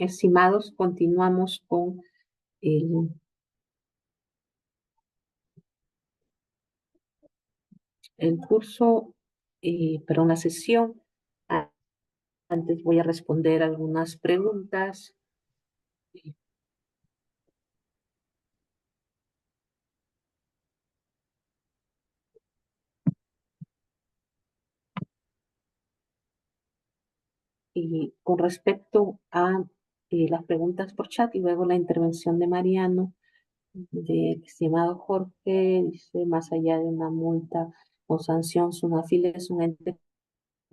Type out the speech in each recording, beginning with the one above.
Estimados, continuamos con el, el curso, perdón, la sesión. Ah, Antes voy a responder algunas preguntas. Y con respecto a las preguntas por chat y luego la intervención de Mariano, del estimado Jorge, dice, más allá de una multa o sanción, SUNAFIL es un ente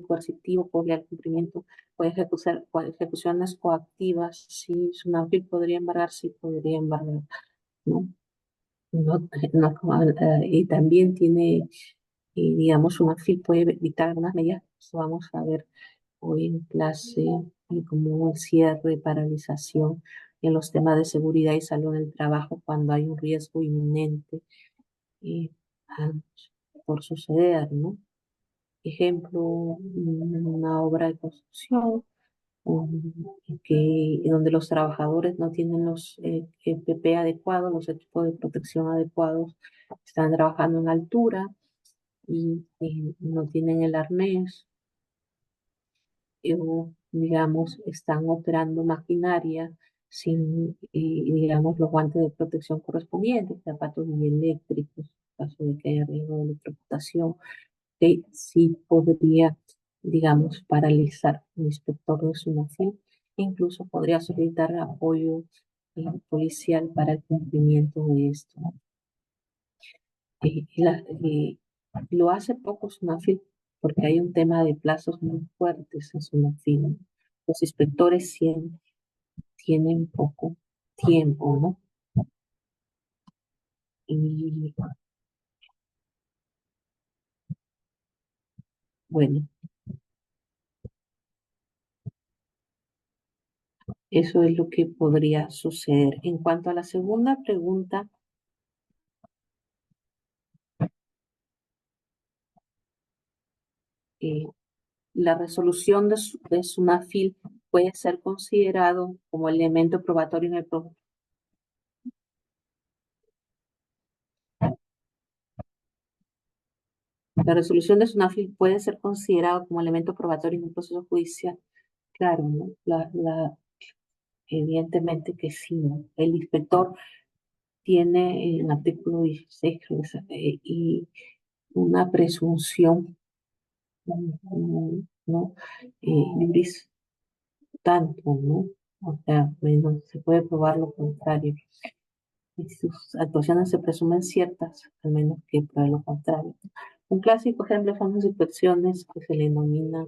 coercitivo por el cumplimiento, puede ejecutar ejecuciones coactivas. Sí, SUNAFIL podría embargar, sí podría embargar, ¿no? No, y también tiene, digamos, UNAFIL puede dictar algunas medidas. Eso vamos a ver hoy en clase, como el cierre, paralización en los temas de seguridad y salud en el trabajo cuando hay un riesgo inminente eh, ah, por suceder, ¿no? Ejemplo, una obra de construcción donde los trabajadores no tienen los EPP adecuados, los equipos de protección adecuados, están trabajando en altura y no tienen el arnés, o, digamos, están operando maquinaria sin, digamos, los guantes de protección correspondientes, zapatos eléctricos, en caso de que haya riesgo de electrocutación, que sí podría, digamos, paralizar un inspector de SUNAFIL e incluso podría solicitar apoyo policial para el cumplimiento de esto. Eh, la- eh, lo hace poco SUNAFIL porque hay un tema de plazos muy fuertes en SUNAFIL. Los inspectores siempre tienen poco tiempo, ¿no? Y bueno, eso es lo que podría suceder. En cuanto a la segunda pregunta, eh, la resolución de SUNAFIL puede ser considerado como elemento probatorio en el la resolución de SUNAFIL puede ser considerado como elemento probatorio en un proceso judicial. Claro, ¿no? Evidentemente que sí, ¿no? El inspector tiene en el artículo 16 creo que es, y una presunción, ¿no? Juris tanto, ¿no? O sea, bueno, se puede probar lo contrario. Y sus actuaciones se presumen ciertas, al menos que pruebe lo contrario. Un clásico ejemplo son las inspecciones que se le denomina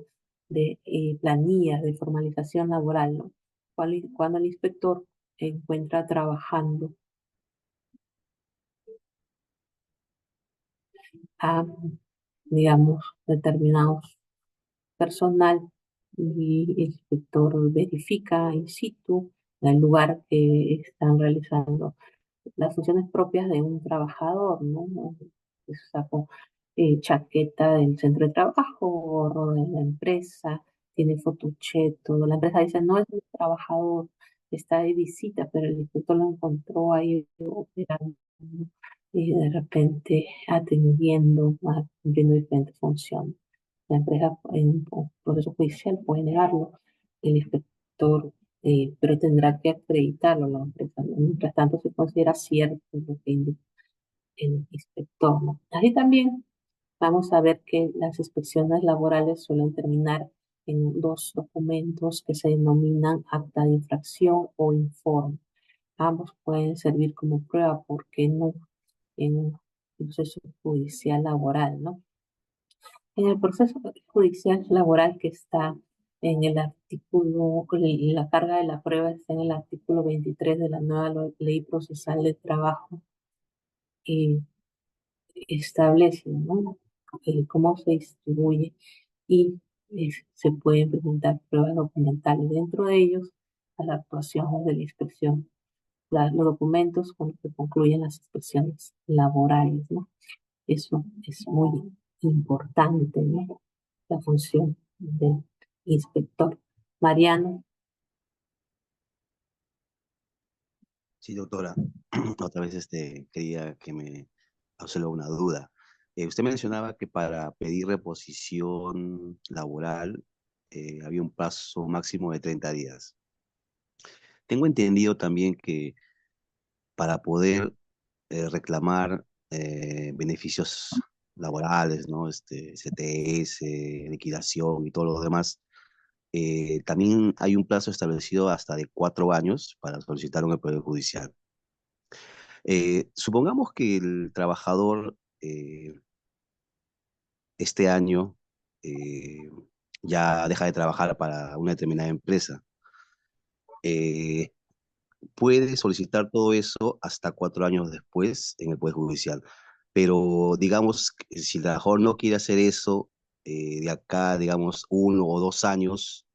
de planillas de formalización laboral, ¿no? Cuando el inspector encuentra trabajando a, digamos, determinados personal y el inspector verifica in situ el lugar que están realizando las funciones propias de un trabajador, ¿no? Sacó chaqueta del centro de trabajo, gorro de la empresa, tiene fotucheto. La empresa dice, no es un trabajador, está de visita, pero el inspector lo encontró ahí operando, ¿no? Y de repente atendiendo, cumpliendo diferentes funciones. La empresa en un proceso judicial puede negarlo, el inspector, pero tendrá que acreditarlo la empresa, ¿no? Mientras tanto, se considera cierto lo que indica el inspector, ¿no? Así también vamos a ver que las inspecciones laborales suelen terminar en dos documentos que se denominan acta de infracción o informe. Ambos pueden servir como prueba, ¿por qué no? En un proceso judicial laboral, ¿no? En el proceso judicial laboral que está en el artículo, la carga de la prueba está en el artículo 23 de la nueva ley procesal del trabajo, eh, establece, ¿no? Cómo se distribuye y se pueden presentar pruebas documentales. Dentro de ellos, a las actuaciones de la inspección, los documentos con los que concluyen las inspecciones laborales, ¿no? Eso es muy importante, ¿no? La función del inspector. Mariano, Sí, doctora. Otra vez quería que me hacerle una duda. Usted mencionaba que para pedir reposición laboral había un plazo máximo de 30 días. Tengo entendido también que para poder reclamar beneficios laborales, ¿no? CTS, liquidación y todo lo demás, también hay un plazo establecido hasta de 4 años para solicitar un Poder Judicial. Supongamos que el trabajador este año eh, ya deja de trabajar para una determinada empresa. Eh, Puede solicitar todo eso hasta 4 años después en el Poder Judicial. Pero digamos, que si el trabajador no quiere hacer eso, de acá, digamos, 1 o 2 años,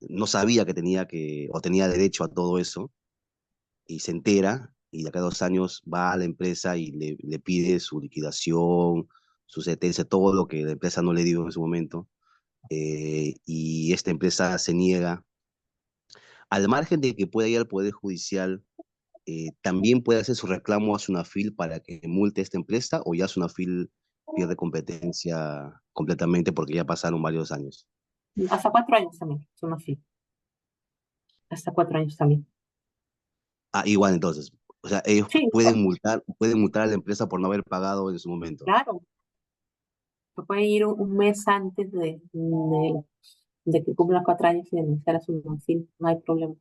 no sabía que tenía o tenía derecho a todo eso, y se entera, y de acá a 2 años va a la empresa y le pide su liquidación, su sentencia, todo lo que la empresa no le dio en su momento, y esta empresa se niega, al margen de que pueda ir al Poder Judicial, también puede hacer su reclamo a Sunafil para que multe a esta empresa, o ya Sunafil pierde competencia completamente porque ya pasaron varios años. Hasta 4 años también, son así. Hasta 4 años también. Ah, igual entonces. O sea, ellos Sí, pueden multar a la empresa por no haber pagado en su momento. claro. Se puede ir un mes antes de que cumplan 4 años y denunciar a su Sunafil, no hay problema.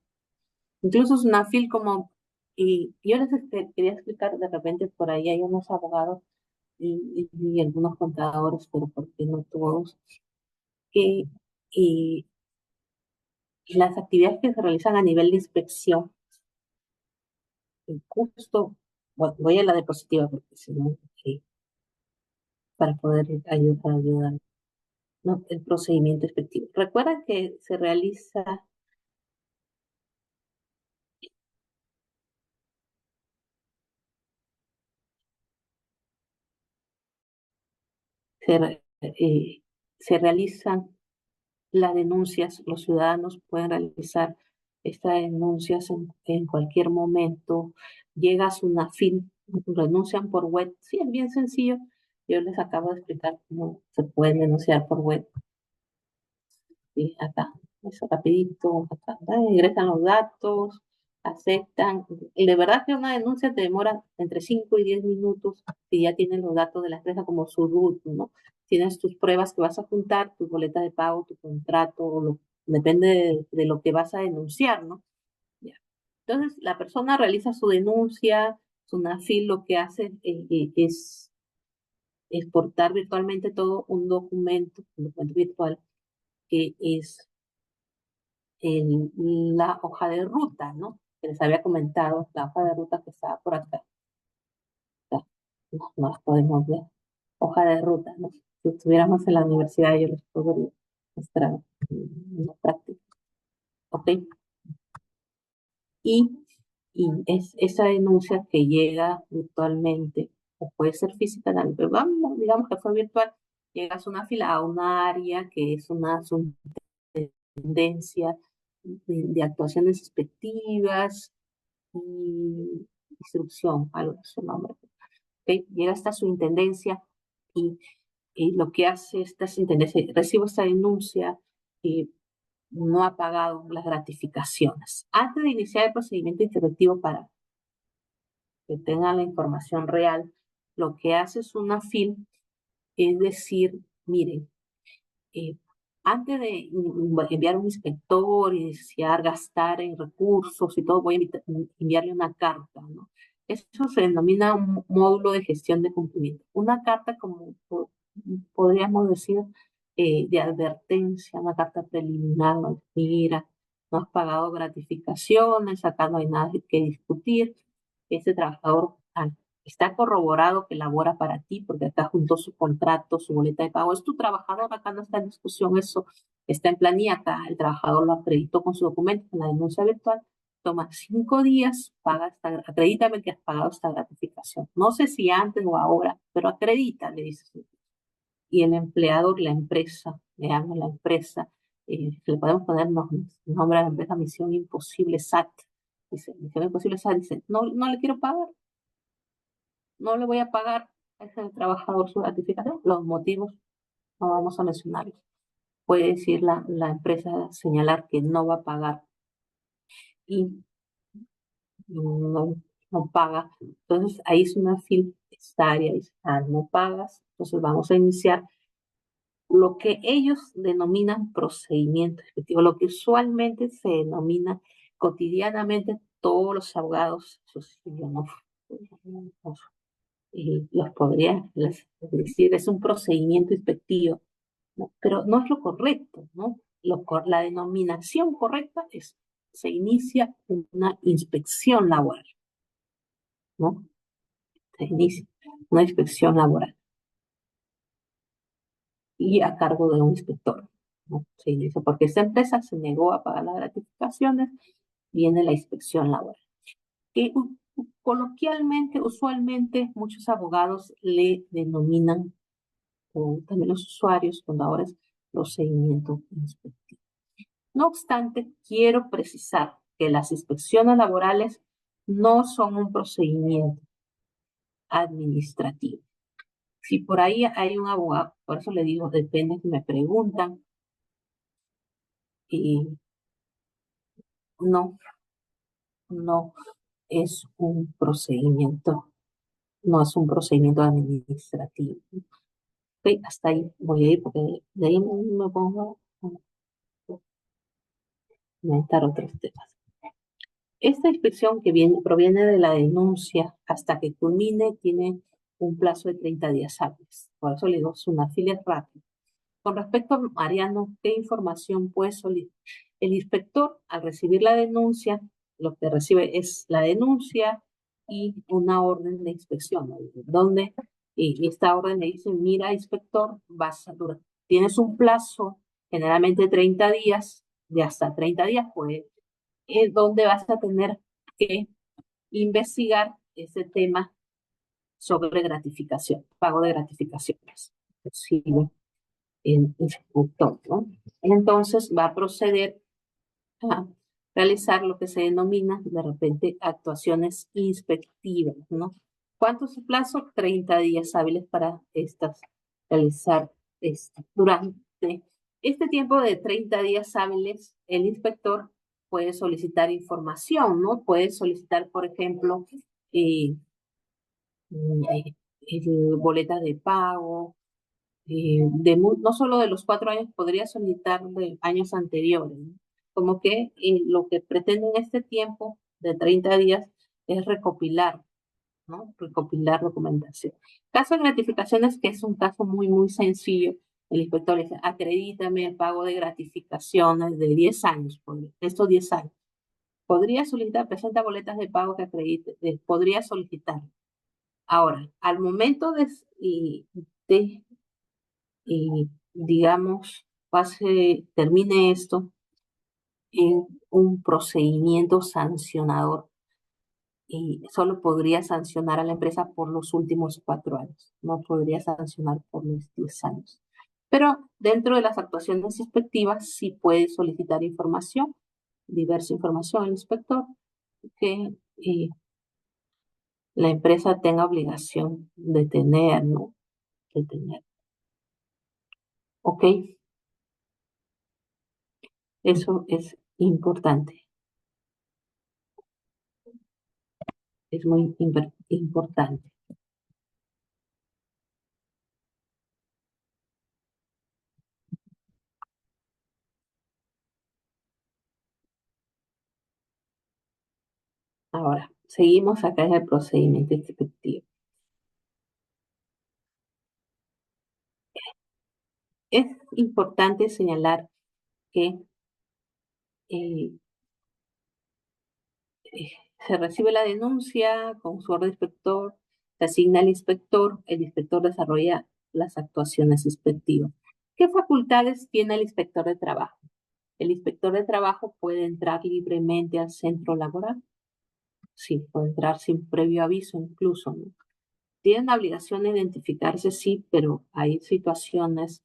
Incluso Sunafil como, y yo les quería explicar, de repente por ahí hay unos abogados y algunos contadores, pero porque no todos, que y las actividades que se realizan a nivel de inspección, justo, bueno, voy a la diapositiva porque si no, para poder ayudar, ¿no? El procedimiento inspectivo. Recuerda que se realizan las denuncias, los ciudadanos pueden realizar estas denuncias en cualquier momento. Llega a Sunafin, renuncian por web. Sí, es bien sencillo. Yo les acabo de explicar cómo se pueden denunciar por web. Sí, acá, eso rapidito, acá, ingresan los datos, aceptan. Y de verdad que una denuncia te demora entre 5 y 10 minutos si ya tienes los datos de la empresa como su RUT, ¿no? Tienes tus pruebas que vas a juntar, tu boleta de pago, tu contrato, depende de lo que vas a denunciar, ¿no? Ya. Entonces, la persona realiza su denuncia, su NAFIL lo que hace es exportar virtualmente todo un documento virtual que es en la hoja de ruta, ¿no? Que les había comentado, la hoja de ruta que estaba por acá. No las podemos ver. Hoja de ruta, ¿no? Si estuviéramos en la universidad, yo les podría mostrar una práctica. ¿Ok? Y, y es esa denuncia que llega virtualmente, o puede ser física también, pero vamos, digamos que fue virtual, llegas a una fila, a una área que es una superintendencia de actuaciones expectivas y instrucción, algo de su nombre. ¿Okay? Llega hasta su intendencia y, y lo que hace esta intendencia, recibo esta denuncia y no ha pagado las gratificaciones. Antes de iniciar el procedimiento instructivo para que tengan la información real, lo que hace es una FIL, es decir, miren, eh, antes de enviar un inspector y desear gastar en recursos y todo, voy a enviarle una carta, ¿no? Eso se denomina un módulo de gestión de cumplimiento. Una carta, como podríamos decir, de advertencia, una carta preliminar, ¿no? Mira, no has pagado gratificaciones, acá no hay nada que discutir. Ese trabajador está corroborado que labora para ti, porque acá juntó su contrato, su boleta de pago. Es tu trabajador, acá no está en discusión eso, está en planilla, acá el trabajador lo acreditó con su documento en la denuncia virtual. Toma 5 días, acredítame que has pagado esta gratificación. No sé si antes o ahora, pero acredita, le dices. Y el empleador, la empresa, le llamo la empresa, le podemos poner nombre a la empresa Misión Imposible SAT, Dice, misión imposible, esa dice, no, no le quiero pagar, no le voy a pagar a ese trabajador su gratificación. Los motivos no vamos a mencionarlos. Puede decir la empresa, señalar que no va a pagar y no, no paga. Entonces ahí es una fila necesaria, dice, no pagas, entonces vamos a iniciar lo que ellos denominan procedimiento efectivo, lo que usualmente se denomina cotidianamente todos los abogados, y los podría decir, es un procedimiento inspectivo, ¿no? Pero no es lo correcto, ¿no? La denominación correcta es, se inicia una inspección laboral, ¿no? Se inicia una inspección laboral y a cargo de un inspector, ¿no? Se inicia porque esta empresa se negó a pagar las gratificaciones, viene la inspección laboral. Que coloquialmente, usualmente, muchos abogados le denominan, o también los usuarios, cuando ahora es procedimiento inspectivo. No obstante, quiero precisar que las inspecciones laborales no son un procedimiento administrativo. Si por ahí hay un abogado, por eso le digo, depende que me preguntan, y no, no es un procedimiento, no es un procedimiento administrativo. Ok, hasta ahí voy a ir porque de ahí me pongo a comentar otros temas. Esta inspección que proviene de la denuncia hasta que culmine tiene un plazo de 30 días hábiles. Por eso le digo, es una filia rápida. Con respecto a Mariano, ¿qué información puede solicitar? El inspector, al recibir la denuncia, lo que recibe es la denuncia y una orden de inspección, ¿no? Donde y esta orden le dice, mira, inspector, tienes un plazo, generalmente 30 días, de hasta 30 días, pues, donde vas a tener que investigar ese tema sobre gratificación, pago de gratificaciones. Sí, el inspector, ¿no? Entonces va a proceder a realizar lo que se denomina de repente actuaciones inspectivas, ¿no? ¿Cuánto es el plazo? 30 días hábiles para realizar esto. Durante este tiempo de 30 días hábiles, el inspector puede solicitar información, ¿no? Puede solicitar, por ejemplo, eh, boletas de pago, no solo de los 4 años, podría solicitar de años anteriores, ¿no? Como que lo que pretende en este tiempo de 30 días es recopilar, ¿no? Recopilar documentación. Caso de gratificaciones, que es un caso muy, muy sencillo, el inspector dice, acredítame el pago de gratificaciones de 10 años, por estos 10 años. Podría solicitar, presenta boletas de pago que acredite, podría solicitar. Ahora, al momento de y digamos, termine esto en un procedimiento sancionador y solo podría sancionar a la empresa por los últimos 4 años, no podría sancionar por los 10 años. Pero dentro de las actuaciones inspectivas sí puede solicitar información, diversa información al inspector que la empresa tenga obligación de tener, ¿no? De tener. ¿Ok? Eso es importante. Es muy importante. Ahora, seguimos acá en el procedimiento inspectivo. Es importante señalar que eh, eh, se recibe la denuncia con su orden de inspector, se asigna al inspector, el inspector desarrolla las actuaciones inspectivas. ¿Qué facultades tiene el inspector de trabajo? El inspector de trabajo puede entrar libremente al centro laboral. Sí, puede entrar sin previo aviso incluso, ¿no? Tienen la obligación de identificarse, sí, pero hay situaciones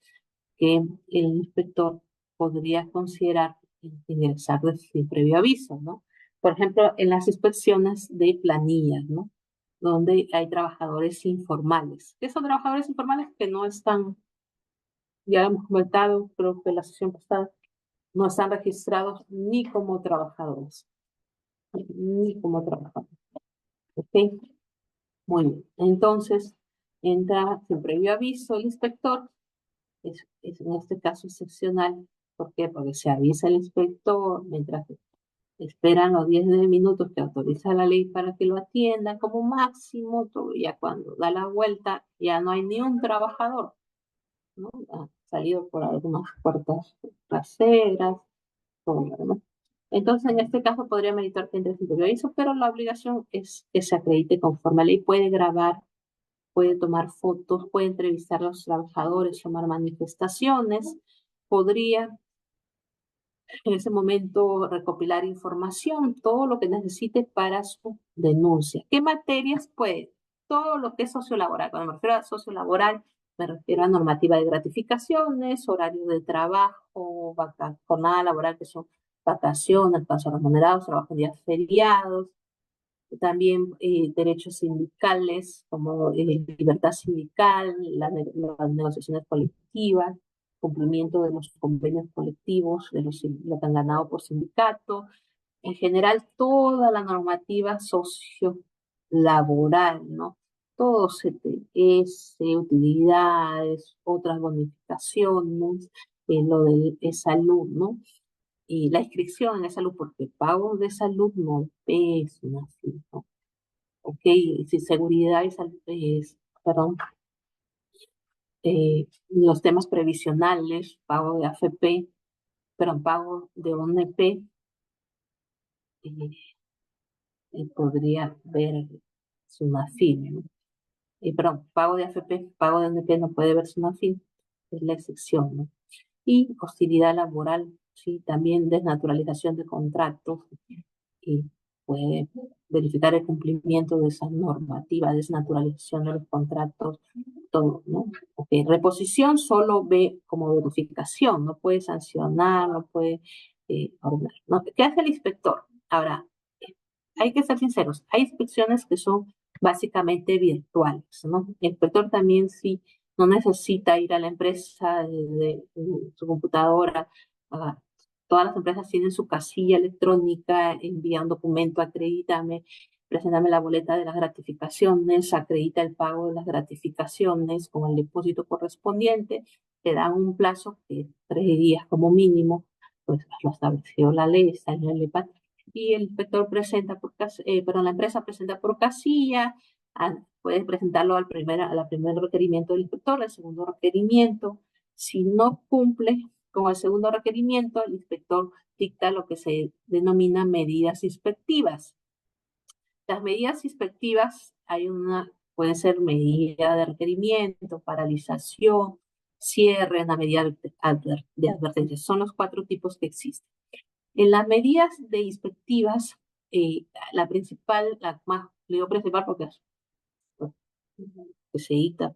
que el inspector podría considerar ingresar sin previo aviso, ¿no? Por ejemplo, en las inspecciones de planillas, ¿no? Donde hay trabajadores informales. ¿Qué son trabajadores informales? Que no están, ya hemos comentado, creo que la sesión pasada, no están registrados ni como trabajadores, ni como trabajadores. ¿Ok? Muy bien. Entonces, entra sin previo aviso el inspector, en este caso excepcional. ¿Por qué? Porque se avisa el inspector mientras que esperan los 10 minutos que autoriza la ley para que lo atiendan como máximo, todo, ya cuando da la vuelta ya no hay ni un trabajador, ¿no? Ha salido por algunas puertas traseras, todo, ¿no? Entonces, en este caso podría meditar que entre sin previo aviso, pero la obligación es que se acredite conforme a ley. Puede grabar, puede tomar fotos, puede entrevistar a los trabajadores, tomar manifestaciones, podría en ese momento recopilar información, todo lo que necesite para su denuncia. ¿Qué materias? Pues todo lo que es sociolaboral. Cuando me refiero a sociolaboral, me refiero a normativa de gratificaciones, horario de trabajo, jornada laboral, que son vacaciones, pasos remunerados, trabajo en días feriados, también derechos sindicales como libertad sindical, las negociaciones colectivas, cumplimiento de los convenios colectivos, de lo que han ganado por sindicato, en general toda la normativa sociolaboral, ¿no? Todo CTS, utilidades, otras bonificaciones, lo de salud, ¿no? Y la inscripción en la salud, porque pago de salud no es una ¿no? Ok, si seguridad perdón, los temas previsionales, pago de AFP, perdón, pago de ONP, eh, podría ver SUNAFIL, ¿no? Perdón, pago de AFP, pago de ONP no puede ver SUNAFIL, es la excepción, ¿no? Y hostilidad laboral, sí, también desnaturalización de contratos, y puede verificar el cumplimiento de esa normativa, desnaturalización de los contratos, todo, ¿no? Okay. Reposición solo ve como verificación, no puede sancionar, no puede ordenar, ¿no? ¿Qué hace el inspector? Ahora, hay que ser sinceros, hay inspecciones que son básicamente virtuales, ¿no? El inspector también sí no necesita ir a la empresa de su computadora. Todas las empresas tienen su casilla electrónica, envía un documento, acredítame, preséntame la boleta de las gratificaciones, acredita el pago de las gratificaciones con el depósito correspondiente, te dan un plazo que 3 días como mínimo, pues lo estableció la ley, está en el EPAT, y el inspector presenta perdón, la empresa presenta por casilla, puede presentarlo al primer requerimiento del inspector, al segundo requerimiento. Si no cumple con el segundo requerimiento, el inspector dicta lo que se denomina medidas inspectivas. Las medidas inspectivas pueden ser medida de requerimiento, paralización, cierre, una medida de advertencia. Son los 4 tipos que existen. En las medidas de inspectivas, la principal, la más, le digo principal porque es que se dicta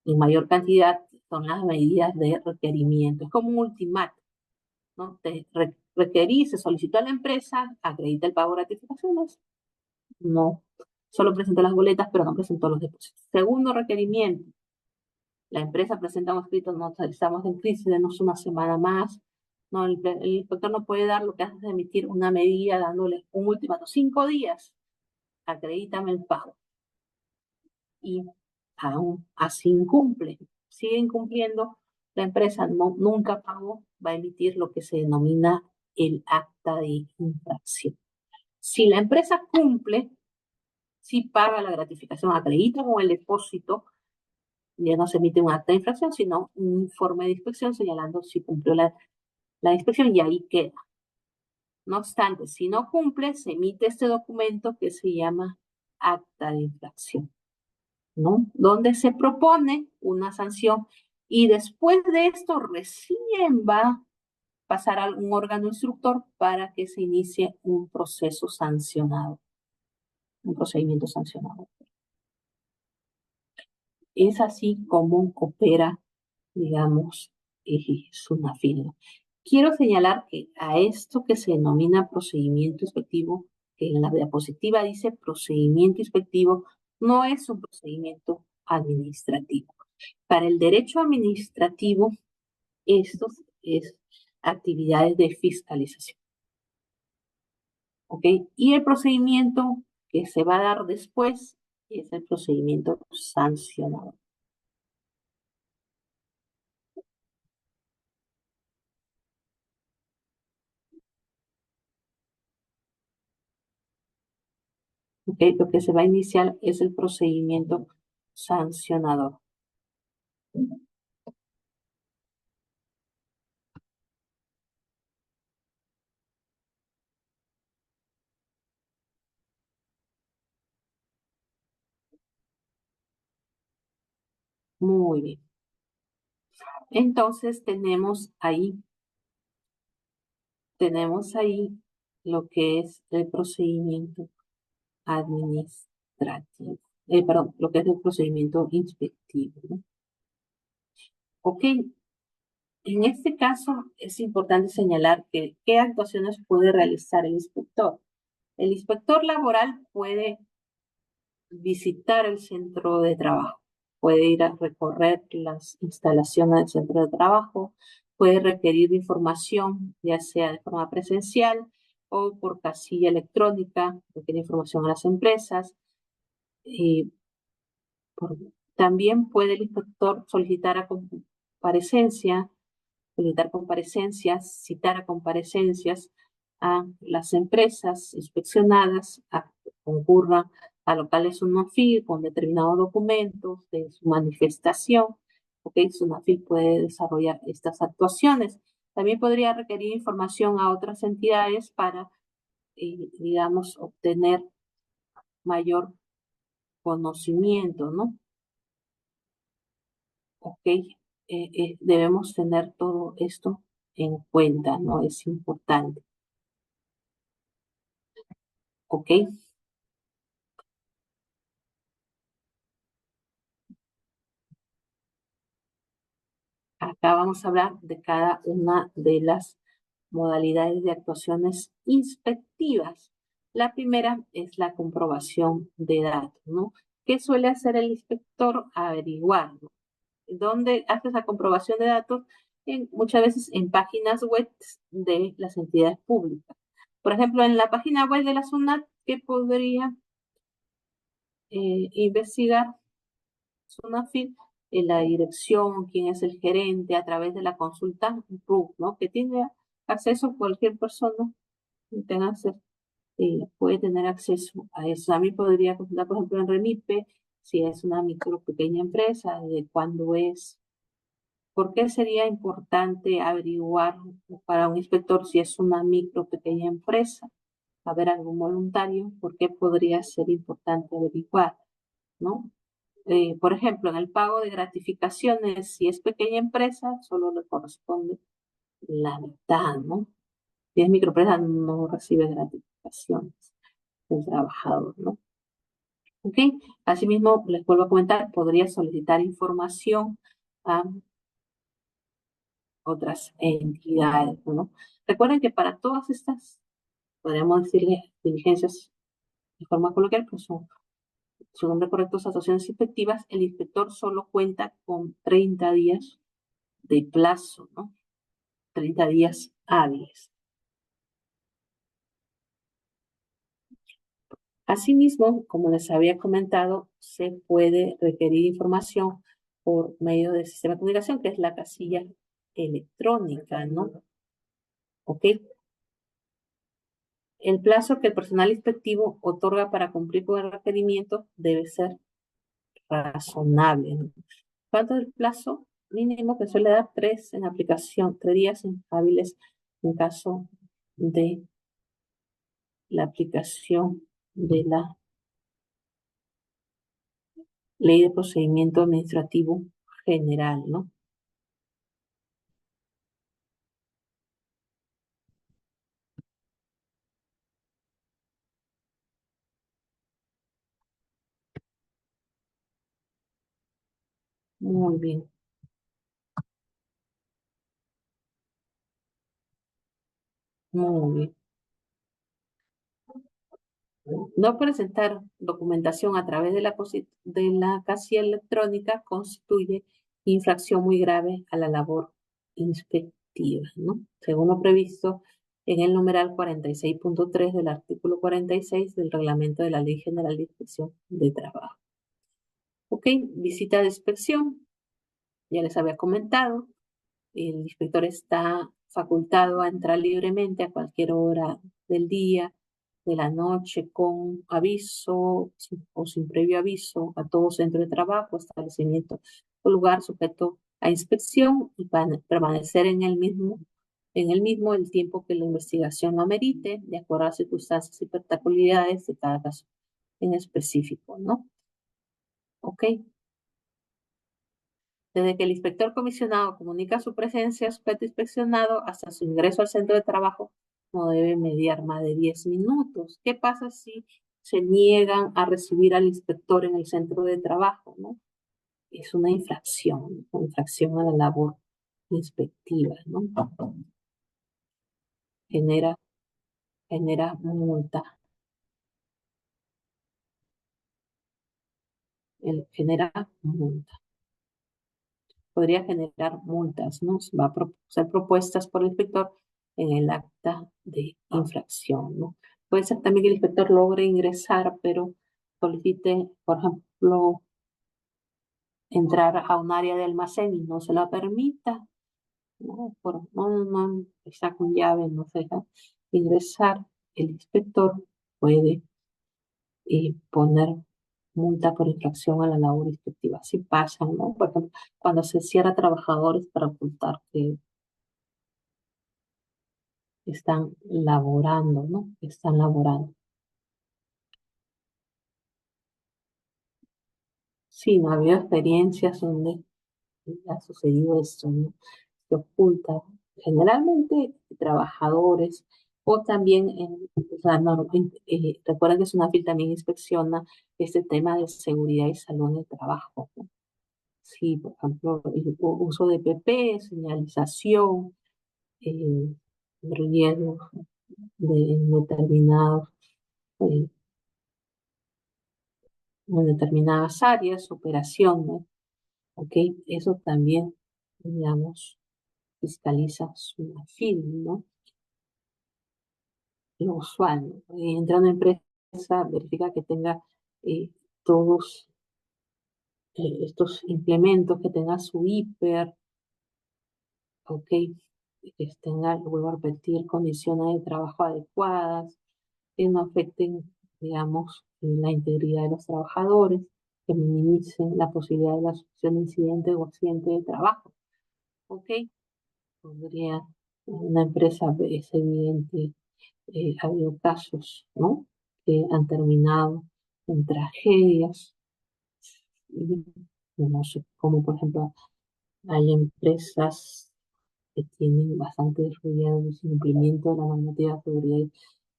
en mayor cantidad, son las medidas de requerimiento. Es como un ultimátum, ¿no? Requerí, se solicitó a la empresa, acredita el pago de gratificaciones, no, solo presentó las boletas, pero no presentó los depósitos. Segundo requerimiento, la empresa presenta un escrito, no estamos en crisis, denos una semana más. No, el inspector no puede dar lo que hace es emitir una medida dándole un ultimato, 5 días, acredítame el pago. Y aún así incumple, sigue incumpliendo, la empresa nunca pagó, va a emitir lo que se denomina el acta de infracción. Si la empresa cumple, si paga la gratificación, acredita con el depósito, ya no se emite un acta de infracción, sino un informe de inspección señalando si cumplió la inspección y ahí queda. No obstante, si no cumple, se emite este documento que se llama acta de infracción, ¿no? Donde se propone una sanción y después de esto recién va a pasar a un órgano instructor para que se inicie un proceso sancionado, un procedimiento sancionado. Es así como opera, digamos, SUNAFIL. Quiero señalar que a esto que se denomina procedimiento inspectivo, que en la diapositiva dice procedimiento inspectivo, no es un procedimiento administrativo. Para el derecho administrativo, esto es actividades de fiscalización. ¿Ok? Y el procedimiento que se va a dar después es el procedimiento sancionador. ¿Ok? Lo que se va a iniciar es el procedimiento sancionador. Muy bien. Entonces tenemos ahí lo que es el procedimiento administrativo. Perdón, lo que es el procedimiento inspectivo, ¿no? Ok, en este caso es importante señalar que qué actuaciones puede realizar el inspector. El inspector laboral puede visitar el centro de trabajo, puede ir a recorrer las instalaciones del centro de trabajo, puede requerir información, ya sea de forma presencial o por casilla electrónica, requiere información a las empresas. Y por- También puede el inspector solicitar a comparecencia, solicitar comparecencias, citar a comparecencias a las empresas inspeccionadas a que concurran a locales SUNAFIL con determinados documentos de su manifestación. Ok, SUNAFIL puede desarrollar estas actuaciones. También podría requerir información a otras entidades para, digamos, obtener mayor conocimiento, ¿no? Ok, debemos tener todo esto en cuenta, ¿no? Es importante. Ok, acá vamos a hablar de cada una de las modalidades de actuaciones inspectivas. La primera es la comprobación de datos, ¿no? ¿Qué suele hacer el inspector? Averiguar, ¿no? ¿Dónde hace esa comprobación de datos? Muchas veces en páginas web de las entidades públicas. Por ejemplo, en la página web de la SUNAT, ¿qué podría investigar SUNAFIL? En la dirección, quién es el gerente, a través de la consulta RUC, ¿no? Que tiene acceso cualquier persona que tenga acceso, puede tener acceso a eso. A mí podría consultar, por ejemplo, en Remipe, si es una micro pequeña empresa, de cuándo es. ¿Por qué sería importante averiguar para un inspector si es una micro pequeña empresa? A ver, algún voluntario, ¿por qué podría ser importante averiguar, ¿no? Por ejemplo, en el pago de gratificaciones, si es pequeña empresa, solo le corresponde la mitad, ¿no? Si es microempresa, no recibe gratificaciones del trabajador, ¿no? ¿Ok? Asimismo, les vuelvo a comentar, podría solicitar información a otras entidades, ¿no? Recuerden que para todas estas, podríamos decirle, diligencias de forma coloquial, pues son su nombre correcto, actuaciones inspectivas, el inspector solo cuenta con 30 días de plazo, ¿no? 30 días hábiles. Asimismo, como les había comentado, se puede requerir información por medio del sistema de comunicación, que es la casilla electrónica, ¿no? ¿Ok? El plazo que el personal inspectivo otorga para cumplir con el requerimiento debe ser razonable, ¿no? ¿Cuánto es el plazo mínimo que suele dar? 3 en aplicación, 3 días hábiles en caso de la aplicación de la Ley de Procedimiento Administrativo General, ¿no? Muy bien. Muy bien. No presentar documentación a través de la casilla electrónica constituye infracción muy grave a la labor inspectiva, ¿no? Según lo previsto en el numeral 46.3 del artículo 46 del reglamento de la Ley General de Inspección de Trabajo. Ok, visita de inspección, ya les había comentado, el inspector está facultado a entrar libremente a cualquier hora del día, de la noche, con aviso o sin previo aviso a todo centro de trabajo, establecimiento o lugar sujeto a inspección y permanecer en el mismo el tiempo que la investigación lo amerite, de acuerdo a las circunstancias y particularidades de cada caso en específico, ¿no? ¿Ok? Desde que el inspector comisionado comunica su presencia al sujeto inspeccionado hasta su ingreso al centro de trabajo, no debe mediar más de 10 minutos. ¿Qué pasa si se niegan a recibir al inspector en el centro de trabajo, ¿no? Es una infracción a la labor inspectiva, ¿no? Genera, genera multa, genera multa. Podría generar multas, ¿no? Va a ser propuestas por el inspector en el acta de infracción, ¿no? Puede ser también que el inspector logre ingresar, pero solicite, por ejemplo, entrar a un área de almacén y no se la permita, ¿no? No, está con llave, no se deja ingresar. El inspector puede poner multa por infracción a la labor inspectiva. Así pasa, ¿no? Por ejemplo, cuando se cierra trabajadores para ocultar que están laborando, ¿no? Están laborando. Sí, no ha habido experiencias donde ha sucedido esto, ¿no? Se oculta generalmente trabajadores o también, o sea, recuerden que SUNAFIL también inspecciona este tema de seguridad y salud en el trabajo, ¿no? Sí, por ejemplo, el uso de PP, señalización, eh, riesgos de determinados eh, en determinadas áreas, operaciones, ¿ok? Eso también, digamos, fiscaliza su fin, ¿no? Lo usual, ¿no? Entra a una empresa, verifica que tenga todos estos implementos, que tenga su hiper, ¿ok? Que tenga, vuelvo a repetir, condiciones de trabajo adecuadas, que no afecten, digamos, la integridad de los trabajadores, que minimicen la posibilidad de la sucesión de incidentes o accidentes de trabajo. ¿Ok? Podría una empresa, es evidente, ha habido casos, ¿no? Que han terminado en tragedias, y no sé, como por ejemplo, hay empresas que tienen bastante desarrollado el cumplimiento de la normativa de seguridad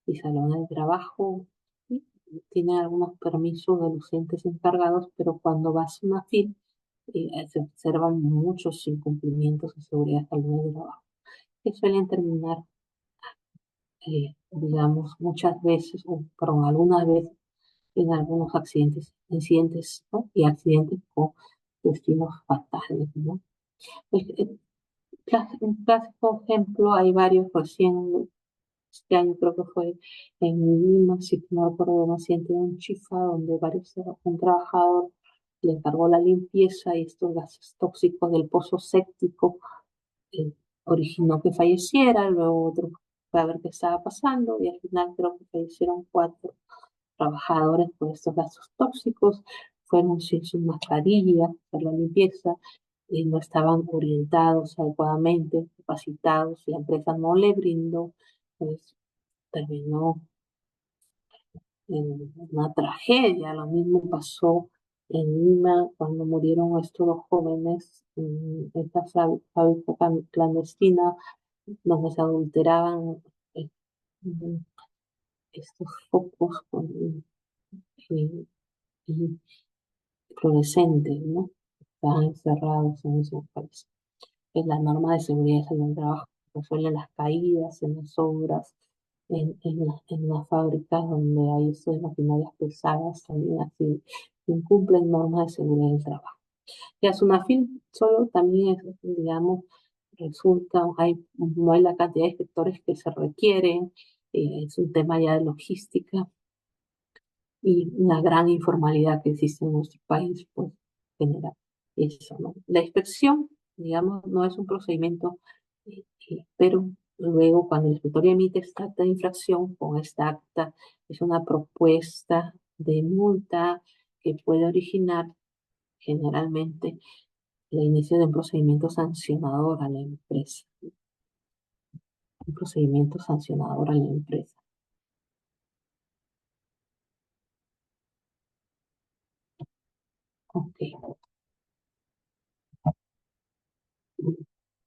y salud de trabajo, y tienen algunos permisos de los entes encargados, pero cuando vas a una FIP, se observan muchos incumplimientos de seguridad y salud de trabajo, que suelen terminar, digamos, muchas veces, o perdón, algunas veces, en algunos accidentes, incidentes, ¿no? Y accidentes con destinos fatales, ¿no? Un clásico ejemplo, hay varios recién, este año creo que fue en Lima, si no recuerdo, un accidente de un chifa donde un trabajador le encargó la limpieza y estos gases tóxicos del pozo séptico eh, originó que falleciera, luego otro fue a ver qué estaba pasando y al final creo que fallecieron 4 trabajadores por estos gases tóxicos, fueron sin sus mascarillas, hacer la limpieza, y no estaban orientados adecuadamente, capacitados, la empresa no le brindó, pues terminó en una tragedia. Lo mismo pasó en Lima cuando murieron estos 2 jóvenes en esta fábrica clandestina donde se adulteraban eh, mm, estos focos con, eh, y fluorescentes, ¿no? Estaban encerrados en esos países. Es la norma de seguridad y salud del trabajo. resuelven las caídas en las obras, en las fábricas donde hay uso de maquinarias pesadas, también así incumplen normas de seguridad del trabajo. Ya SUNAFIL solo también es, digamos, resulta, no hay la cantidad de inspectores que se requieren, es un tema ya de logística y la gran informalidad que existe en nuestro país, pues genera eso, ¿no? La inspección, digamos, no es un procedimiento, pero luego cuando el inspector emite esta acta de infracción, con esta acta es una propuesta de multa que puede originar generalmente el inicio de un procedimiento sancionador a la empresa, un procedimiento sancionador a la empresa. Ok,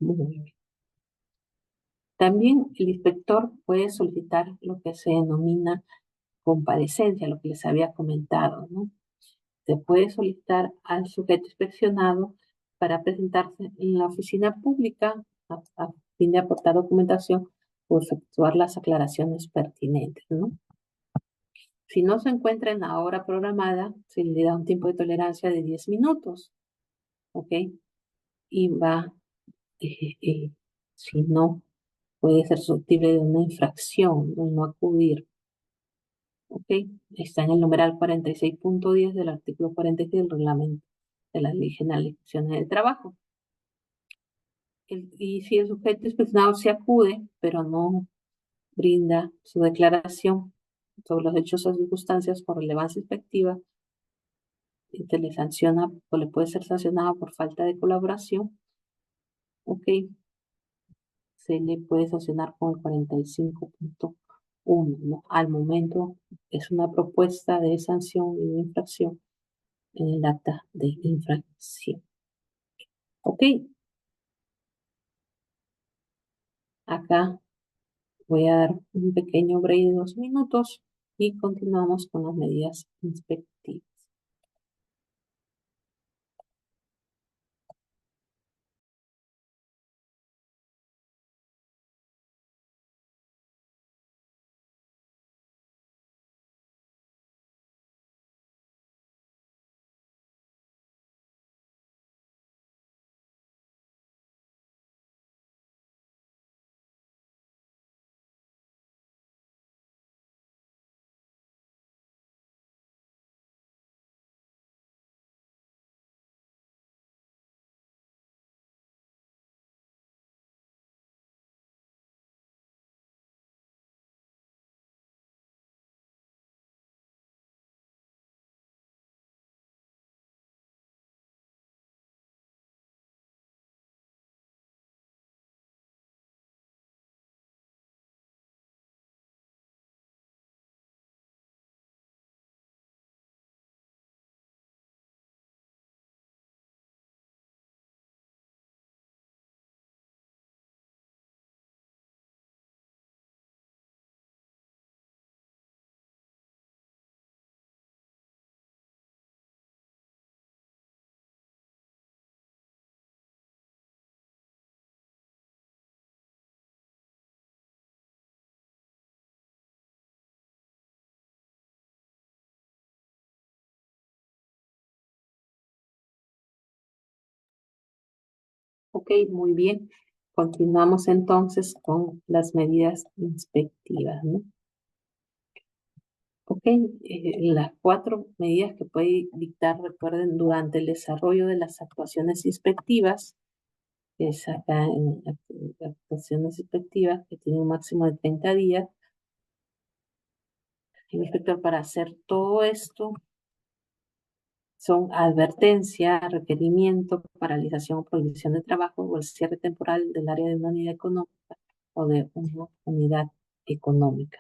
muy bien. También el inspector puede solicitar lo que se denomina comparecencia, lo que les había comentado, ¿no? Se puede solicitar al sujeto inspeccionado para presentarse en la oficina pública a fin de aportar documentación o efectuar las aclaraciones pertinentes, ¿no? Si no se encuentra en la hora programada, se le da un tiempo de tolerancia de 10 minutos, ¿ok? Y va, eh, eh, si no, puede ser susceptible de una infracción, de no acudir. ¿Ok? Está en el numeral 46.10 del artículo 46 del reglamento de la Ley General de Inspecciones de Trabajo. Y si el sujeto inspeccionado se acude, pero no brinda su declaración sobre los hechos o circunstancias con relevancia inspectiva, se le sanciona o le puede ser sancionado por falta de colaboración, ¿ok? Se le puede sancionar con el 45.1, ¿no? Al momento es una propuesta de sanción y de infracción en el acta de infracción. Ok, acá voy a dar un pequeño break de 2 minutos y continuamos con las medidas inspectivas. Ok, muy bien. Continuamos entonces con las medidas inspectivas, ¿no? Ok, las 4 medidas que puede dictar, recuerden, durante el desarrollo de las actuaciones inspectivas, que es acá en actuaciones inspectivas, que tiene un máximo de 30 días. El inspector, para hacer todo esto, son advertencia, requerimiento, paralización o prohibición de trabajo o el cierre temporal del área de una unidad económica o de una unidad económica.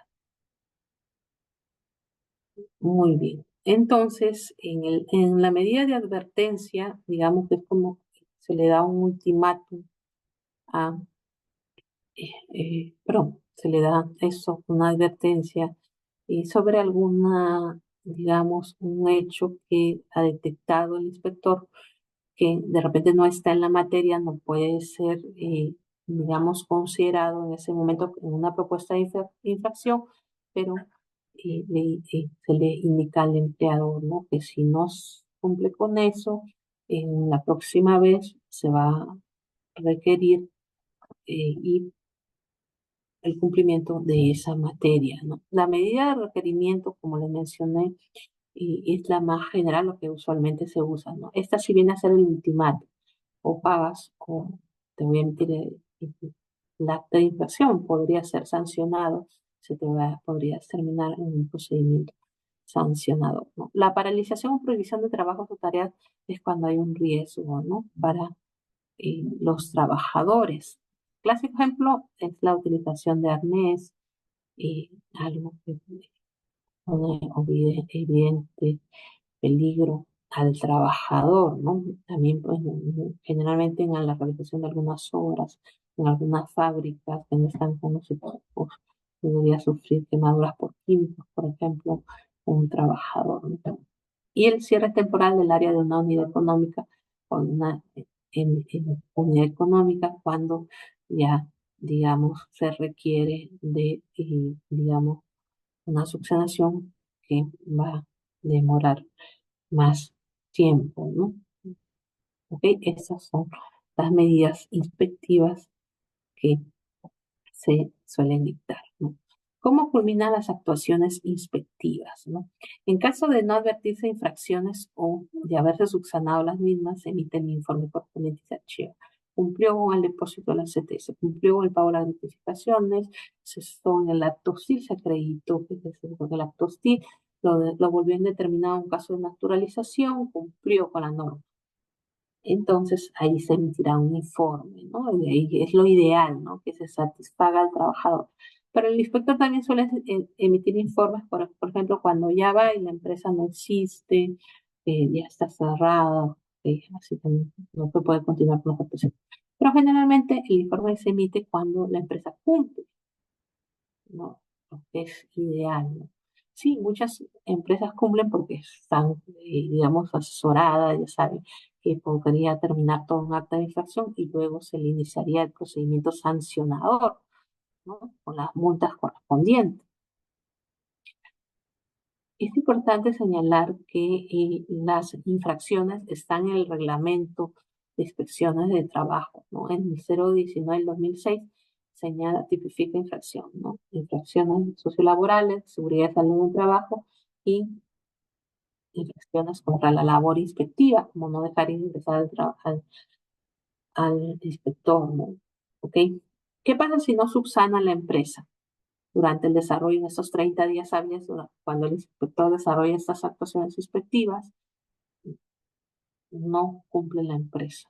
Muy bien. Entonces, en la medida de advertencia, digamos que es como que se le da un ultimátum a, perdón, se le da eso, una advertencia sobre alguna, digamos, un hecho que ha detectado el inspector que de repente no está en la materia, no puede ser digamos, considerado en ese momento en una propuesta de infracción, pero se le indica al empleador, ¿no? Que si no cumple con eso, en la próxima vez se va a requerir y el cumplimiento de esa materia, ¿no? La medida de requerimiento, como le mencioné, es la más general, lo que usualmente se usa, ¿no? Esta sí viene a ser el ultimato, o pagas o te voy a emitir el acta de infracción, podría ser sancionado, podría terminar en un procedimiento sancionado, ¿no? La paralización o prohibición de trabajos o tareas es cuando hay un riesgo, ¿no? Para los trabajadores. Clásico ejemplo es la utilización de arnés, algo que pone evidente peligro al trabajador, ¿no? También, pues, generalmente en la realización de algunas obras, en algunas fábricas que no están con los equipos, podría sufrir quemaduras por químicos, por ejemplo, un trabajador, ¿no? Y el cierre temporal del área de una unidad económica, con una unidad económica, cuando ya, digamos, se requiere de, digamos, una subsanación que va a demorar más tiempo, ¿no? ¿Ok? Esas son las medidas inspectivas que se suelen dictar, ¿no? ¿Cómo culminan las actuaciones inspectivas, ¿no? En caso de no advertirse infracciones o de haberse subsanado las mismas, se emite el informe correspondiente y se archiva. Cumplió con el depósito de la CTS, cumplió con el pago de las notificaciones, se en el acto hostil, se acreditó que se con el acto hostil, lo volvió indeterminado en caso de naturalización, cumplió con la norma. Entonces ahí se emitirá un informe, ¿no? Y ahí es lo ideal, ¿no? Que se satisfaga al trabajador. Pero el inspector también suele emitir informes, por ejemplo, cuando ya va y la empresa no existe, ya está cerrada, así también no se puede continuar con la operación. Pero generalmente el informe se emite cuando la empresa cumple, ¿no? Lo que es ideal, ¿no? Sí, muchas empresas cumplen porque están, digamos, asesoradas, ya saben que podría terminar todo un acta de infracción y luego se le iniciaría el procedimiento sancionador, ¿no? Con las multas correspondientes. Es importante señalar que las infracciones están en el reglamento de inspecciones de trabajo, ¿no? En el 019 del 2006 señala, tipifica infracción, ¿no? Infracciones sociolaborales, seguridad y salud en el trabajo y infracciones contra la labor inspectiva, como no dejar ingresar al inspector, ¿no? ¿Ok? ¿Qué pasa si no subsana la empresa durante el desarrollo de estos 30 días hábiles, cuando el inspector desarrolla estas actuaciones inspectivas? No cumple la empresa.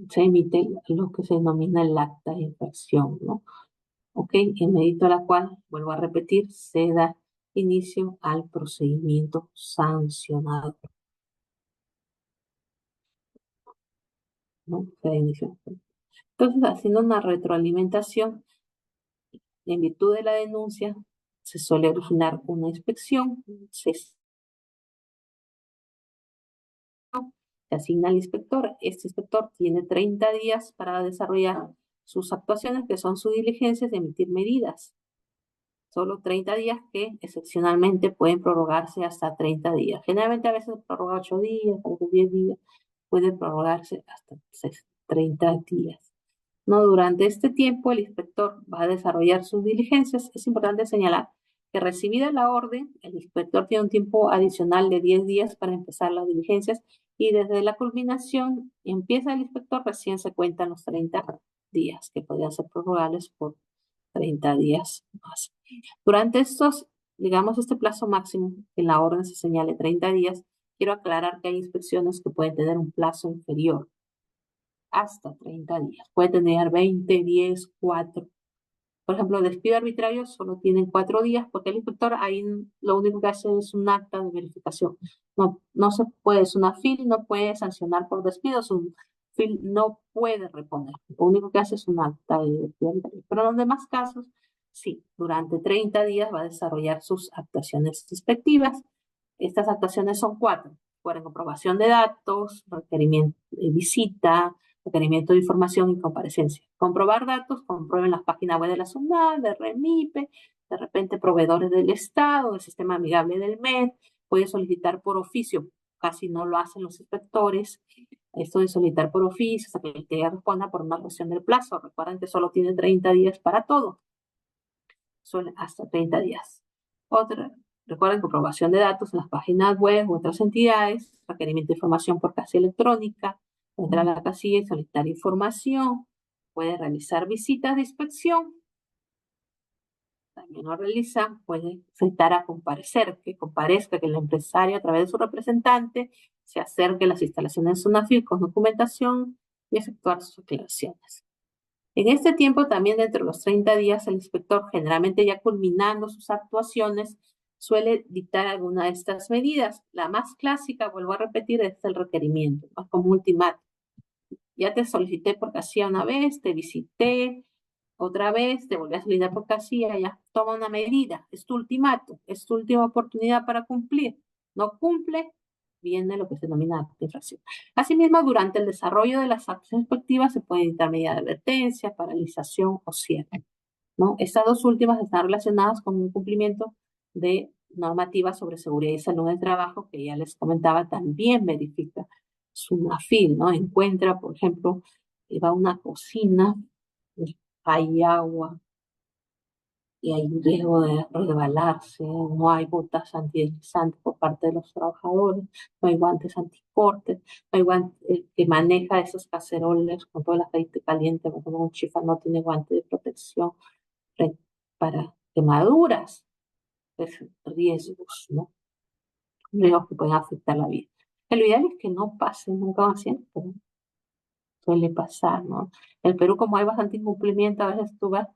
Se emite lo que se denomina el acta de infracción, ¿no? ¿Ok? En medito a la cual, vuelvo a repetir, se da inicio al procedimiento sancionado, ¿no? Se da inicio. Entonces, haciendo una retroalimentación, en virtud de la denuncia, se suele originar una inspección, se asigna al inspector. Este inspector tiene 30 días para desarrollar sus actuaciones, que son sus diligencias, de emitir medidas. Solo 30 días que excepcionalmente pueden prorrogarse hasta 30 días. Generalmente a veces se prorroga 8 días, a veces 10 días, puede prorrogarse hasta 30 días. No, durante este tiempo el inspector va a desarrollar sus diligencias. Es importante señalar que recibida la orden, el inspector tiene un tiempo adicional de 10 días para empezar las diligencias y desde la culminación empieza el inspector, recién se cuentan los 30 días que podrían ser prorrogables por 30 días más. Durante estos, digamos, este plazo máximo, que en la orden se señale 30 días, quiero aclarar que hay inspecciones que pueden tener un plazo inferior hasta 30 días. Puede tener 20, 10, 4. Por ejemplo, el despido arbitrario solo tienen 4 días porque el inspector ahí lo único que hace es un acta de verificación. No, no se puede, es una FIL, no puede sancionar por despidos, un FIL no puede reponer. Lo único que hace es un acta de despido arbitrario. Pero en los demás casos, sí, durante 30 días va a desarrollar sus actuaciones respectivas. Estas actuaciones son 4. Por comprobación de datos, requerimiento de visita, requerimiento de información y comparecencia. Comprobar datos, comprueben las páginas web de la SUNAT, de REMIPE, de repente proveedores del Estado, el sistema amigable del MED, puede solicitar por oficio, casi no lo hacen los inspectores, esto de solicitar por oficio, hasta que el TEA responda por una revisión del plazo. Recuerden que solo tiene 30 días para todo, son hasta 30 días. Otra, recuerden comprobación de datos en las páginas web u otras entidades, requerimiento de información por casilla electrónica, entrar a la casilla y solicitar información, puede realizar visitas de inspección, también lo realiza, puede citar a comparecer, que comparezca, que el empresario a través de su representante se acerque a las instalaciones de SUNAFIL con documentación y efectuar sus aclaraciones. En este tiempo, también dentro de los 30 días, el inspector, generalmente ya culminando sus actuaciones, suele dictar alguna de estas medidas. La más clásica, vuelvo a repetir, es el requerimiento, ¿no? Como ultimátum. Ya te solicité por casilla una vez, te visité otra vez, te volví a solicitar por casilla, ya toma una medida, es tu ultimátum, es tu última oportunidad para cumplir. No cumple, viene lo que se denomina infracción. Asimismo, durante el desarrollo de las acciones inspectivas se puede dictar medida de advertencia, paralización o cierre, ¿no? Estas dos últimas están relacionadas con un cumplimiento de normativas sobre seguridad y salud en el trabajo, que ya les comentaba, también verifica SUNAFIL, ¿no? Encuentra, por ejemplo, va a una cocina, hay agua y hay un riesgo de resbalarse, no hay botas antideslizantes por parte de los trabajadores, no hay guantes anticortes, no hay guantes, el que maneja esos caceroles con todo el aceite caliente, por ejemplo, un chifa no tiene guante de protección para quemaduras, es riesgos, ¿no? Riesgos que pueden afectar la vida. Lo ideal es que no pase nunca más, pero suele pasar, ¿no? En el Perú, como hay bastante incumplimiento, a veces tú vas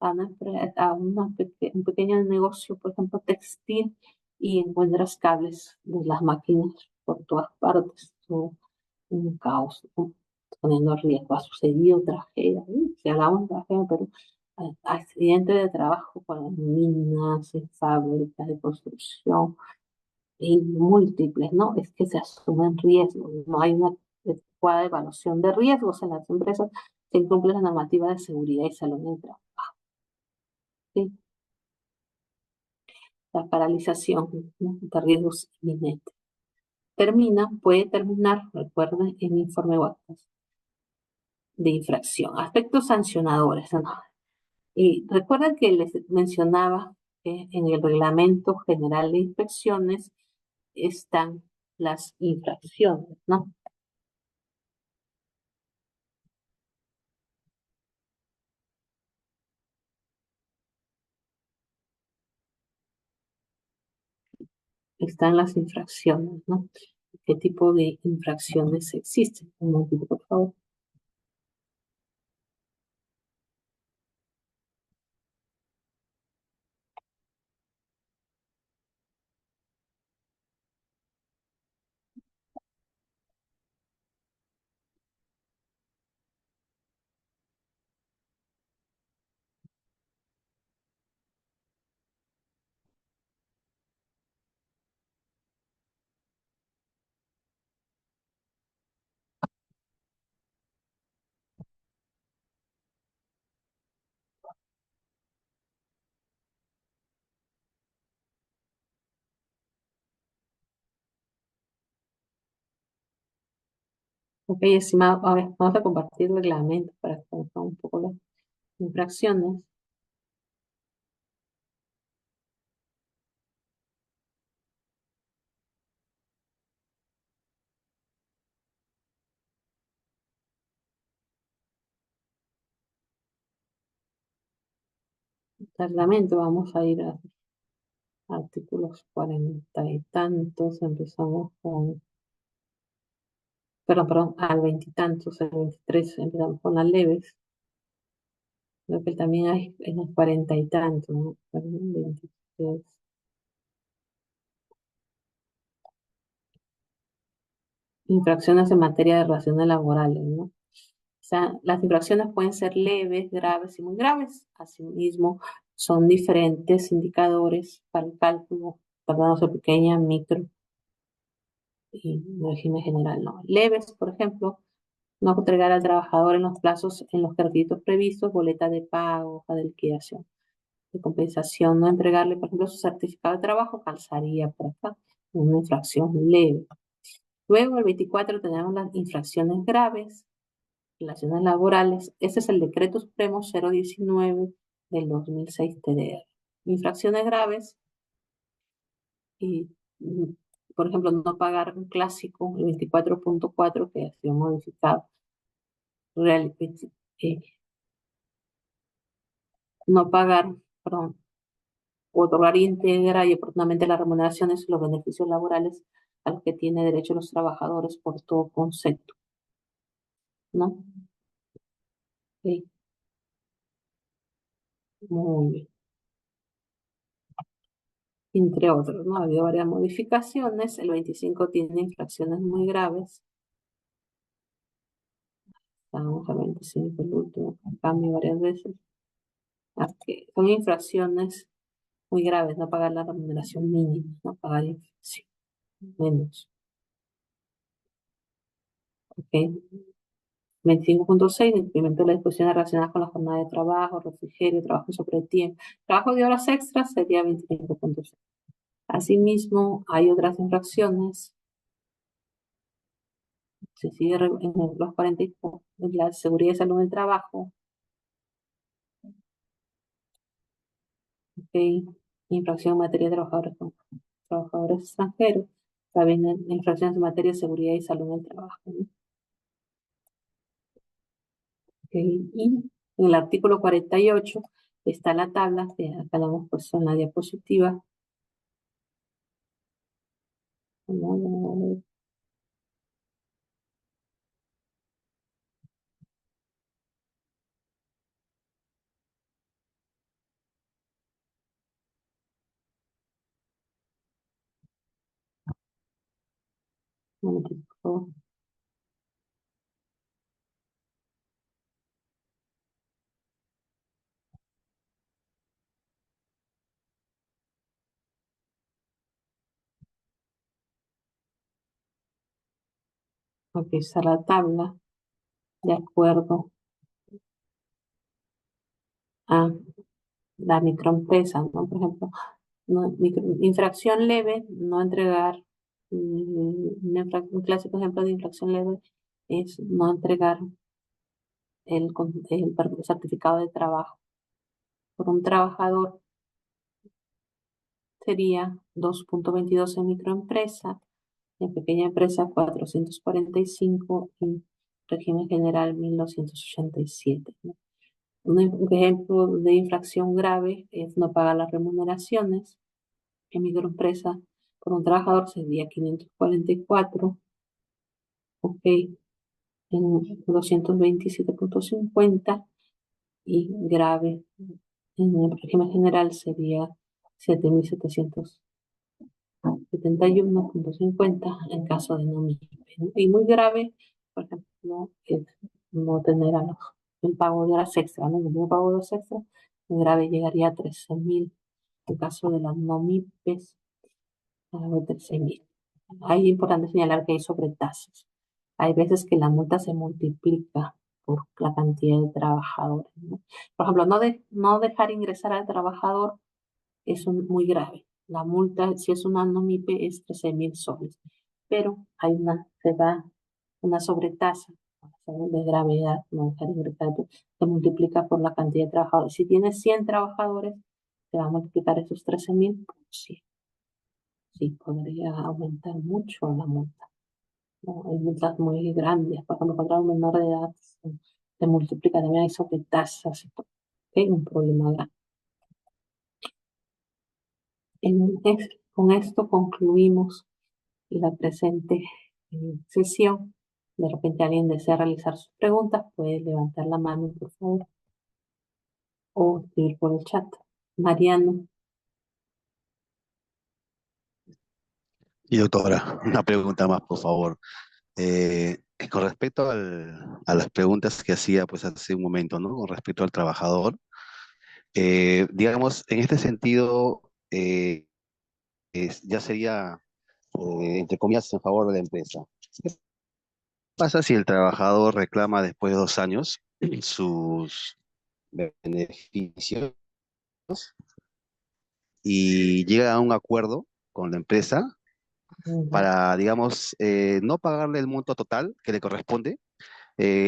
a un pequeño negocio, por ejemplo, textil, y encuentras cables de las máquinas por todas partes. Un caos, ¿no? Poniendo en riesgo. Ha sucedido tragedia, ¿sí? Si hablamos de tragedia, pero accidentes de trabajo con minas, en fábricas de construcción, y múltiples, ¿no? Es que se asumen riesgos, no hay una adecuada evaluación de riesgos en las empresas, se incumple la normativa de seguridad y salud en el trabajo, ¿sí? La paralización, ¿no? De riesgos inminentes. Puede terminar, recuerden, en informe WACAS de infracción. Aspectos sancionadores, ¿no? Y recuerden que les mencionaba que en el Reglamento General de Inspecciones están las infracciones, ¿no? Están las infracciones, ¿no? ¿Qué tipo de infracciones existen? Un momentito, por favor. Ok, estimado, a ver, vamos a compartir el reglamento para conocer un poco las infracciones. El reglamento, vamos a ir a artículos 40 y tantos, empezamos con, perdón, al veintitantos, al 23, empezamos con las leves. Creo que también hay en los 40 y tantos, ¿no? 23. Infracciones en materia de relaciones laborales, ¿no? O sea, las infracciones pueden ser leves, graves y muy graves. Asimismo, son diferentes indicadores para el cálculo, tratándose pequeña, micro y régimen general, ¿no? Leves, por ejemplo, No entregar al trabajador en los plazos en los requisitos previstos, boleta de pago, hoja de liquidación, de compensación. No entregarle, por ejemplo, su certificado de trabajo, calzaría por acá, una infracción leve. Luego, el 24, tenemos las infracciones graves, relaciones laborales. Este es el Decreto Supremo 019 del 2006 TDR. Infracciones graves y, por ejemplo, no pagar un clásico, el 24.4 que ha sido modificado. Real- eh, no pagar, perdón, o otorgar íntegra y oportunamente las remuneraciones y los beneficios laborales a los que tiene derecho los trabajadores por todo concepto, ¿no? Ok, muy bien. Entre otros, ¿no? Ha habido varias modificaciones. El 25 tiene infracciones muy graves. Vamos al 25, el último cambio varias veces. Aquí son infracciones muy graves, no pagar la remuneración mínima, no pagar infracción, menos. ¿Ok? 25.6, incremento de las disposiciones relacionadas con la jornada de trabajo, refrigerio, trabajo sobre tiempo. Trabajo de horas extras sería 25.6. Asimismo, hay otras infracciones. Se sigue en los 44, la seguridad y salud del trabajo. Ok. Infracción en materia de trabajadores extranjeros. También infracciones en materia de seguridad y salud del trabajo, ¿no? Ok. Y en el artículo 48 está la tabla, que acá la hemos puesto en la diapositiva. Un momentito, por favor. Ok, está la tabla de acuerdo a la microempresa, ¿no? Por ejemplo, infracción leve, no entregar, un clásico ejemplo de infracción leve es no entregar el certificado de trabajo. Por un trabajador sería 2.22 en microempresa, en pequeña empresa 445 y régimen general 1287, ¿no? Un ejemplo de infracción grave es no pagar las remuneraciones. En microempresa por un trabajador sería 544, ok, en 227.50 y grave en el régimen general sería 7.771.50 en caso de no MIPE, ¿no? Y muy grave, por ejemplo, es no tener el pago de horas extra, ¿no? El no pago de horas extra, muy grave llegaría a 13.000 en caso de las no MIPES, a 13.000. Ahí es importante señalar que hay sobretasas. Hay veces que la multa se multiplica por la cantidad de trabajadores, ¿no? Por ejemplo, no dejar ingresar al trabajador es muy grave. La multa, si es una no MIPE, es 13.000 soles. Pero se da una sobretasa de gravedad, no dejar ingresar, se multiplica por la cantidad de trabajadores. Si tienes 100 trabajadores, se va a multiplicar esos 13.000 por 100. Sí, podría aumentar mucho la multa, ¿no? Hay multas muy grandes, por ejemplo, contra un menor de edad se multiplica, también hay sobretasas y todo. ¿Ok? Un problema grande. Con esto concluimos la presente sesión. De repente alguien desea realizar sus preguntas, puede levantar la mano, por favor, o escribir por el chat. Mariano, Y doctora, una pregunta más, por favor. Con respecto a las preguntas que hacía pues hace un momento, ¿no? Con respecto al trabajador, digamos, en este sentido, ya sería, entre comillas, en favor de la empresa. pasa si el trabajador reclama después de 2 años sus beneficios y llega a un acuerdo con la empresa Ujú. para, digamos, no pagarle el monto total que le corresponde,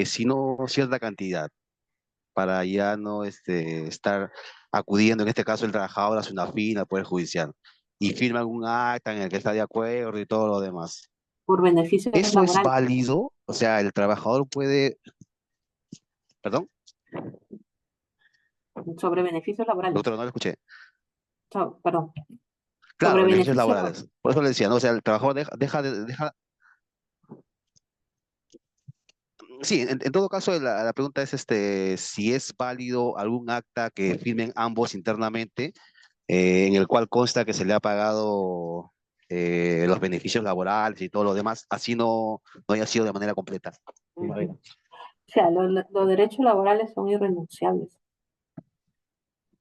sino cierta cantidad, para ya no estar acudiendo, en este caso el trabajador hace una fila al Poder Judicial y firma un acta en el que está de acuerdo y todo lo demás. Por beneficios ¿Eso es laborales, válido? O sea, el trabajador puede, perdón, sobre beneficios laborales, doctor, no lo escuché. perdón, Claro, sobre beneficios beneficios, laborales. Por eso le decía, ¿no? O sea, el trabajador sí, en todo caso, la pregunta es si es válido algún acta que firmen ambos internamente, en el cual consta que se le ha pagado los beneficios laborales y todo lo demás, así no haya sido de manera completa. ujú. O sea, los derechos laborales son irrenunciables.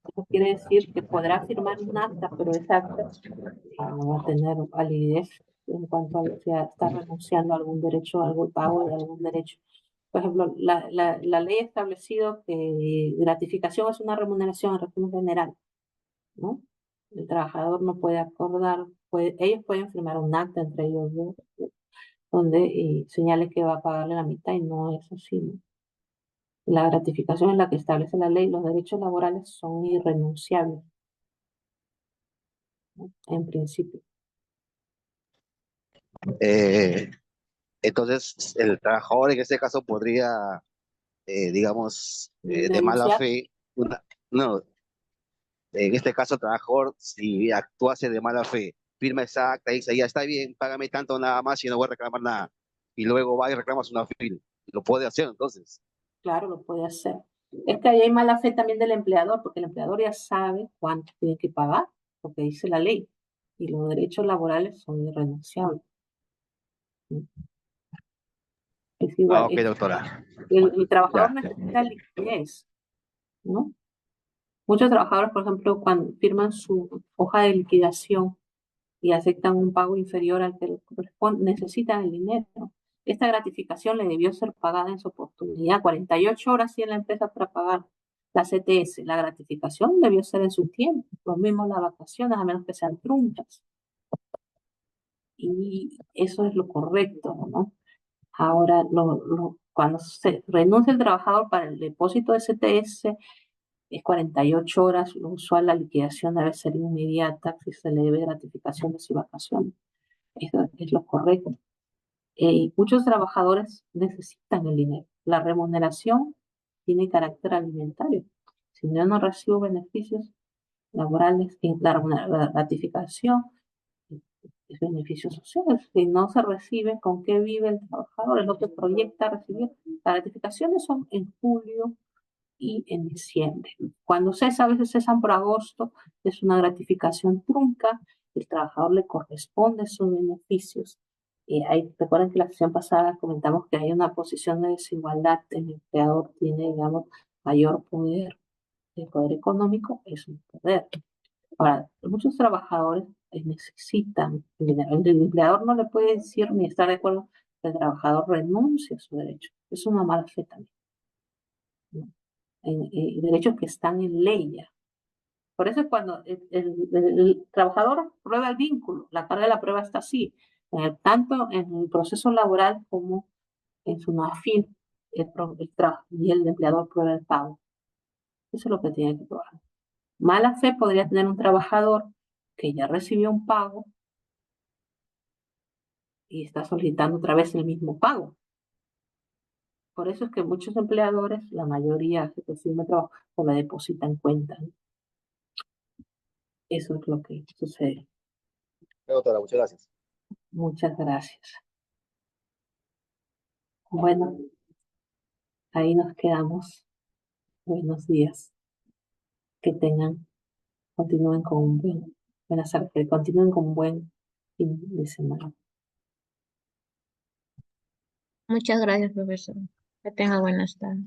Eso quiere decir que podrá firmar un acta, pero esa acta no va a tener validez en cuanto a si está renunciando a algún derecho, a algún pago de algún derecho. Por ejemplo, la ley ha establecido que gratificación es una remuneración en régimen general, ¿no? El trabajador no puede acordar, ellos pueden firmar un acta entre ellos dos, donde señale que va a pagarle la mitad y no es así, ¿no? La gratificación es la que establece la ley, los derechos laborales son irrenunciables, ¿no? En principio. Eh, entonces, el trabajador en este caso podría, digamos, de mala Denunciar, fe, no, en este caso el trabajador, si actuase de mala fe, firma esa acta y dice, ya está bien, págame tanto nada más y no voy a reclamar nada. Y luego va y reclamas una fil. Lo puede hacer entonces. claro, lo puede hacer. Es que ahí hay mala fe también del empleador, porque el empleador ya sabe cuánto tiene que pagar, porque dice la ley, y los derechos laborales son irrenunciables. Es Ah, igual, ok, doctora. el trabajador Ya. necesita liquidez, ¿no? Muchos trabajadores, por ejemplo, cuando firman su hoja de liquidación y aceptan un pago inferior al que les corresponde, necesitan el dinero. Esta gratificación le debió ser pagada en su oportunidad. 48 horas tiene la empresa para pagar la CTS. La gratificación debió ser en su tiempo. Lo mismo las vacaciones, a menos que sean truncas. Y eso es lo correcto, ¿no? Ahora, cuando se renuncia el trabajador para el depósito de CTS, es 48 horas. Lo usual, la liquidación debe ser inmediata si se le debe gratificación de sus vacaciones. Eso es lo correcto. Muchos trabajadores necesitan el dinero. La remuneración tiene carácter alimentario. Si yo no recibo beneficios laborales, la gratificación es beneficio social. Si no se recibe, ¿con qué vive el trabajador? Es lo que proyecta recibir. Las gratificaciones son en julio y en diciembre. Cuando cesa, a veces cesan por agosto, es una gratificación trunca, el trabajador le corresponde sus beneficios. Recuerden que la sesión pasada comentamos que hay una posición de desigualdad, el empleador tiene, digamos, mayor poder, el poder económico es un poder. Ahora, muchos trabajadores necesitan el dinero. El empleador no le puede decir ni estar de acuerdo que el trabajador renuncie a su derecho. Es una mala fe también, ¿no? Derechos que están en ley ya. Por eso es cuando el trabajador prueba el vínculo, la carga de la prueba está así, tanto en el proceso laboral como en su NAFIL, y el empleador prueba el pago. Eso es lo que tiene que probar. Mala fe podría tener un trabajador que ya recibió un pago y está solicitando otra vez el mismo pago. Por eso es que muchos empleadores, la mayoría que firma trabajo, o la depositan en cuenta, ¿no? Eso es lo que sucede. Doctora, muchas gracias. Muchas gracias. Bueno, ahí nos quedamos. Buenos días. Que tengan, continúen con un buenas tardes, que continúen con un buen fin de semana. Muchas gracias, profesor. Que tenga buenas tardes.